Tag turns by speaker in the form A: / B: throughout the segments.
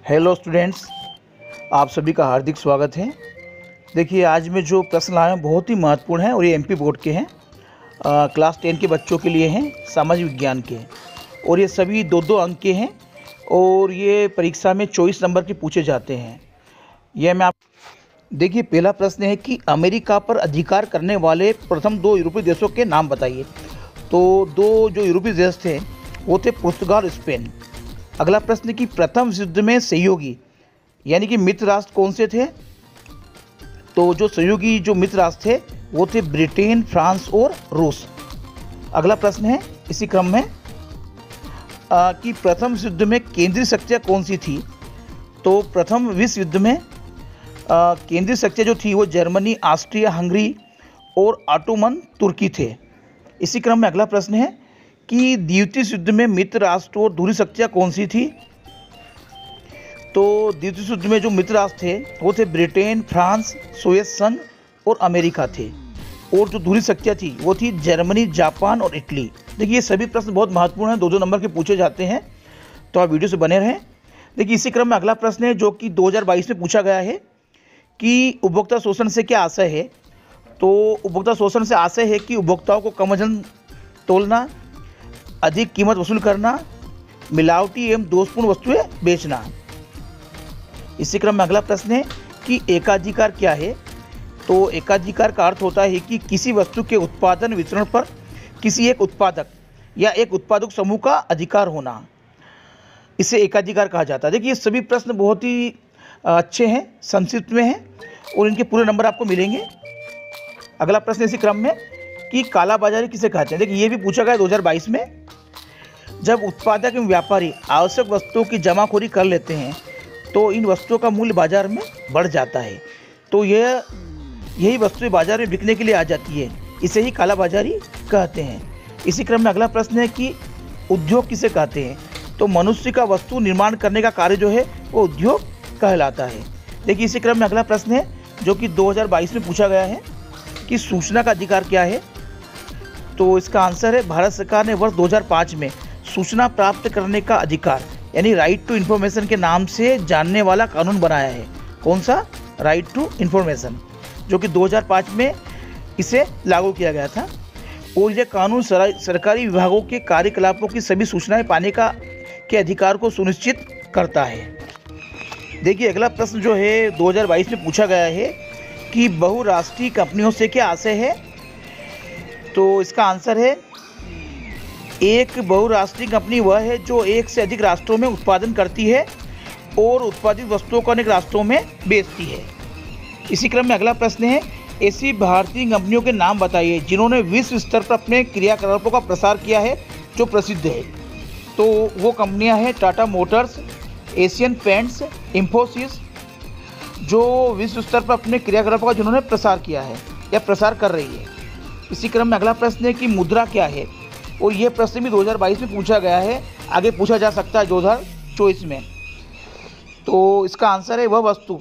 A: Hello students, आप सभी का हार्दिक स्वागत है। देखिए, आज मैं जो प्रश्न लाया हूँ बहुत ही महत्वपूर्ण है और ये एमपी बोर्ड के हैं। क्लास 10 के बच्चों के लिए हैं, सामाजिक विज्ञान के, और ये सभी दो दो अंक के हैं और ये परीक्षा में 24 नंबर के पूछे जाते हैं। यह मैं आप देखिए, पहला प्रश्न है कि अमेरिका पर अधिकार करने वाले प्रथम दो यूरोपीय देशों के नाम बताइए। तो दो जो यूरोपीय देश थे वो थे पुर्तगाल, स्पेन। अगला प्रश्न कि प्रथम विश्व युद्ध में सहयोगी यानी कि मित्र राष्ट्र कौन से थे। तो जो सहयोगी जो मित्र राष्ट्र थे वो थे ब्रिटेन, फ्रांस और रूस। अगला प्रश्न है इसी क्रम में कि प्रथम विश्व युद्ध में केंद्रीय शक्तियाँ कौन सी थी। तो प्रथम विश्व युद्ध में केंद्रीय शक्तियाँ जो थी वो जर्मनी, ऑस्ट्रिया, हंगरी और ऑटोमन तुर्की थे। इसी क्रम में अगला प्रश्न है कि द्वितीय युद्ध में मित्र राष्ट्र और धुरी शक्तियाँ कौन सी थी। तो द्वितीय युद्ध में जो मित्र राष्ट्र थे वो थे ब्रिटेन, फ्रांस, सोवियत संघ और अमेरिका थे, और जो धुरी शक्तियाँ थी वो थी जर्मनी, जापान और इटली। देखिए, ये सभी प्रश्न बहुत महत्वपूर्ण हैं, दो दो नंबर के पूछे जाते हैं, तो आप वीडियो से बने रहें। देखिए, इसी क्रम में अगला प्रश्न है जो कि 2022 में पूछा गया है कि उपभोक्ता शोषण से क्या आशय है। तो उपभोक्ता शोषण से आशय है कि उपभोक्ताओं को कम वजन तोलना, अधिक कीमत वसूल करना, मिलावटी एवं दोषपूर्ण वस्तुएं बेचना। इसी क्रम में अगला प्रश्न है कि एकाधिकार क्या है। तो एकाधिकार का अर्थ होता है कि किसी वस्तु के उत्पादन वितरण पर किसी एक उत्पादक या एक उत्पादक समूह का अधिकार होना, इसे एकाधिकार कहा जाता है। देखिए, ये सभी प्रश्न बहुत ही अच्छे हैं, संक्षिप्त में हैं और इनके पूरे नंबर आपको मिलेंगे। अगला प्रश्न इसी क्रम में कि कालाबाजारी किसे कहते हैं। देखिए, ये भी पूछा गया 2022 में। जब उत्पादक एवं व्यापारी आवश्यक वस्तुओं की जमाखोरी कर लेते हैं तो इन वस्तुओं का मूल्य बाजार में बढ़ जाता है। तो यही वस्तुएं बाजार में बिकने के लिए आ जाती है, इसे ही कालाबाजारी कहते हैं। इसी क्रम में अगला प्रश्न है कि उद्योग किसे कहते हैं। तो मनुष्य का वस्तु निर्माण करने का कार्य जो है वो उद्योग कहलाता है। देखिए, इसी क्रम में अगला प्रश्न है जो कि 2022 में पूछा गया है कि सूचना का अधिकार क्या है। तो इसका आंसर है भारत सरकार ने वर्ष 2005 में सूचना प्राप्त करने का अधिकार यानी राइट टू इन्फॉर्मेशन के नाम से जानने वाला कानून बनाया है। कौन सा? राइट टू इन्फॉर्मेशन, जो कि 2005 में इसे लागू किया गया था। और यह कानून सरकारी विभागों के कार्यकलापों की सभी सूचनाएं पाने के अधिकार को सुनिश्चित करता है। देखिए, अगला प्रश्न जो है 2022 में पूछा गया है कि बहुराष्ट्रीय कंपनियों से क्या आशय है। तो इसका आंसर है एक बहुराष्ट्रीय कंपनी वह है जो एक से अधिक राष्ट्रों में उत्पादन करती है और उत्पादित वस्तुओं को अनेक राष्ट्रों में बेचती है। इसी क्रम में अगला प्रश्न है ऐसी भारतीय कंपनियों के नाम बताइए जिन्होंने विश्व स्तर पर अपने क्रियाकलापों का प्रसार किया है जो प्रसिद्ध है। तो वो कंपनियां हैं Tata Motors, Asian paints, Infosys, जो विश्व स्तर पर अपने क्रियाकलापों का जिन्होंने प्रसार किया है या प्रसार कर रही है। इसी क्रम में अगला प्रश्न है कि मुद्रा क्या है, और यह प्रश्न भी 2022 में पूछा गया है, आगे पूछा जा सकता है 2024 में। तो इसका आंसर है वह वस्तु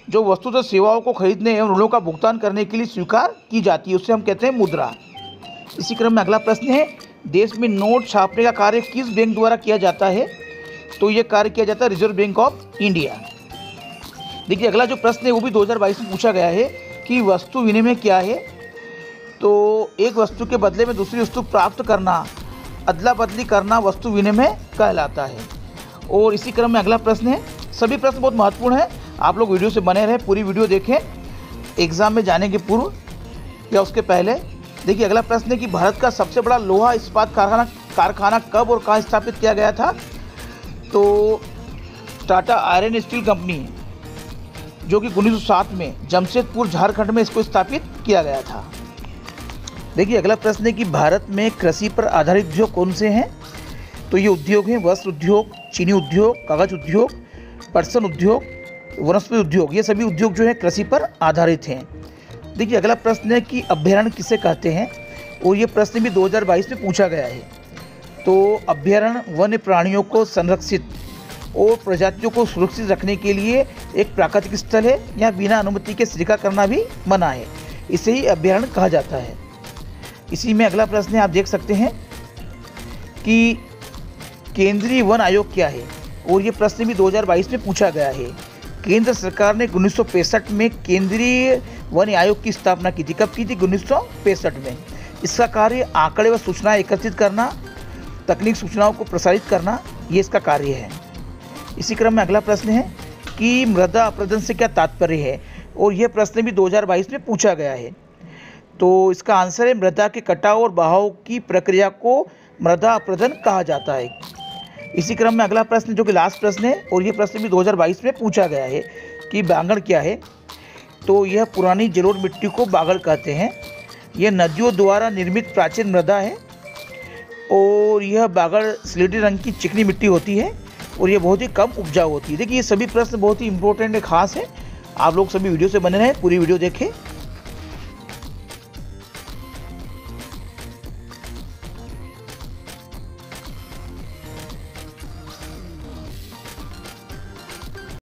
A: जो वस्तुतः सेवाओं को खरीदने एवं ऋणों का भुगतान करने के लिए स्वीकार की जाती है, उससे हम कहते हैं मुद्रा। इसी क्रम में अगला प्रश्न है देश में नोट छापने का कार्य किस बैंक द्वारा किया जाता है। तो ये कार्य किया जाता है रिजर्व बैंक ऑफ इंडिया। देखिए, अगला जो प्रश्न है वो भी 2022 में पूछा गया है कि वस्तु विनिमय क्या है। तो एक वस्तु के बदले में दूसरी वस्तु प्राप्त करना, अदला बदली करना वस्तु विनिमय कहलाता है। और इसी क्रम में अगला प्रश्न है, सभी प्रश्न बहुत महत्वपूर्ण है, आप लोग वीडियो से बने रहें, पूरी वीडियो देखें एग्जाम में जाने के पूर्व या उसके पहले। देखिए, अगला प्रश्न है कि भारत का सबसे बड़ा लोहा इस्पात कारखाना कब और कहाँ स्थापित किया गया था। तो टाटा आयरन स्टील कंपनी, जो कि 1907 में जमशेदपुर, झारखंड में इसको स्थापित किया गया था। देखिए, अगला प्रश्न है कि भारत में कृषि पर आधारित उद्योग कौन से हैं। तो ये उद्योग हैं वस्त्र उद्योग, चीनी उद्योग, कागज उद्योग, पटसन उद्योग, वनस्पति उद्योग। ये सभी उद्योग जो है कृषि पर आधारित हैं। देखिए, अगला प्रश्न है कि अभयारण्य किसे कहते हैं, और ये प्रश्न भी 2022 में पूछा गया है। तो अभयारण्य वन्य प्राणियों को संरक्षित और प्रजातियों को सुरक्षित रखने के लिए एक प्राकृतिक स्थल है, यहाँ बिना अनुमति के शिकार करना भी मना है, इसे ही अभयारण्य कहा जाता है। इसी में अगला प्रश्न है, आप देख सकते हैं कि केंद्रीय वन आयोग क्या है, और ये प्रश्न भी 2022 में पूछा गया है। केंद्र सरकार ने 1965 में केंद्रीय वन आयोग की स्थापना की थी। कब की थी? 1965 में। इसका कार्य आंकड़े व सूचनाएं एकत्रित करना, तकनीक सूचनाओं को प्रसारित करना, ये इसका कार्य है। इसी क्रम में अगला प्रश्न है कि मृदा अपरदन से क्या तात्पर्य है, और यह प्रश्न भी 2022 में पूछा गया है। तो इसका आंसर है मृदा के कटाव और बहाव की प्रक्रिया को मृदा अपरदन कहा जाता है। इसी क्रम में अगला प्रश्न जो कि लास्ट प्रश्न है, और यह प्रश्न भी 2022 में पूछा गया है कि बांगड़ क्या है। तो यह पुरानी जलोढ़ मिट्टी को बांगड़ कहते हैं। यह नदियों द्वारा निर्मित प्राचीन मृदा है और यह बांगड़ स्लेटी रंग की चिकनी मिट्टी होती है और यह बहुत ही कम उपजाऊ होती है। देखिए ये सभी प्रश्न बहुत ही इंपॉर्टेंट है, खास है। आप लोग सभी वीडियो से बने रहें, पूरी वीडियो देखें।